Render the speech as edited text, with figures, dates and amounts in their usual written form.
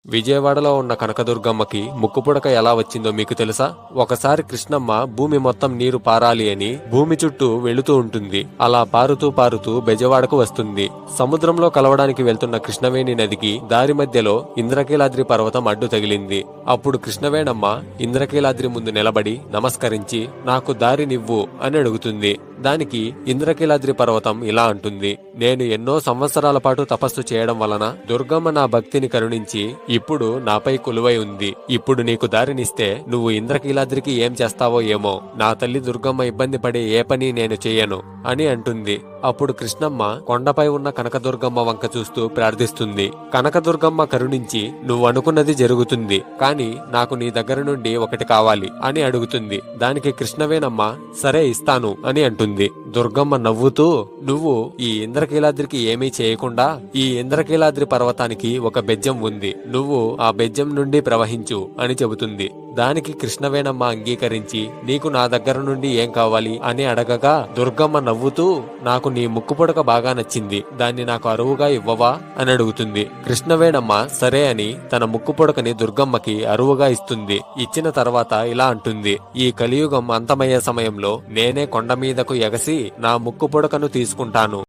విజయవాడలో ఉన్న కనకదుర్గమ్మకి ముక్కుపుడక ఎలా వచ్చిందో మీకు తెలుసా? ఒకసారి కృష్ణమ్మ భూమి మొత్తం నీరు పారాలి అని భూమి చుట్టూ వెళుతూ ఉంటుంది. అలా పారుతూ పారుతూ బెజవాడకు వస్తుంది. సముద్రంలో కలవడానికి వెళ్తున్న కృష్ణవేణి నదికి దారి మధ్యలో ఇంద్రకీలాద్రి పర్వతం అడ్డు తగిలింది. అప్పుడు కృష్ణవేణమ్మ ఇంద్రకీలాద్రి ముందు నిలబడి నమస్కరించి నాకు దారినివ్వు అని అడుగుతుంది. దానికి ఇంద్రకీలాద్రి పర్వతం ఇలా అంటుంది, నేను ఎన్నో సంవత్సరాల పాటు తపస్సు చేయడం వలన దుర్గమ్మ నా భక్తిని కరుణించి ఇప్పుడు నాపై కొలువై ఉంది. ఇప్పుడు నీకు దారినిస్తే నువ్వు ఇంద్రకీలాద్రికి ఏం చేస్తావో ఏమో. నా తల్లి దుర్గమ్మ ఇబ్బంది పడే ఏ పని నేను చెయ్యను అని అంటుంది. అప్పుడు కృష్ణమ్మ కొండపై ఉన్న కనకదుర్గమ్మ వంక చూస్తూ ప్రార్థిస్తుంది. కనకదుర్గమ్మ కరుణించి నువ్వు అనుకున్నది జరుగుతుంది, కాని నాకు నీ దగ్గర నుండి ఒకటి కావాలి అని అడుగుతుంది. దానికి కృష్ణవేణమ్మ సరే ఇస్తాను అని అంటుంది. దుర్గమ్మ నవ్వుతూ నువ్వు ఈ ఇంద్రకీలాద్రికి ఏమీ చేయకుండా ఈ ఇంద్రకీలాద్రి పర్వతానికి ఒక బెజ్జం ఉంది, నువ్వు ఆ బెజ్జం నుండి ప్రవహించు అని చెబుతుంది. దానికి కృష్ణవేణమ్మ అంగీకరించి నీకు నా దగ్గర నుండి ఏం కావాలి అని అడగగా దుర్గమ్మ నవ్వుతూ నాకు నీ ముక్కుపుడక బాగా నచ్చింది, దాన్ని నాకు అరువుగా ఇవ్వవా అని అడుగుతుంది. కృష్ణవేణమ్మ సరే అని తన ముక్కుపుడకని దుర్గమ్మకి అరువుగా ఇస్తుంది. ఇచ్చిన తర్వాత ఇలా అంటుంది, ఈ కలియుగం అంతమయ్యే సమయంలో నేనే కొండ మీదకు ఎగసి నా ముక్కుపుడకను తీసుకుంటాను.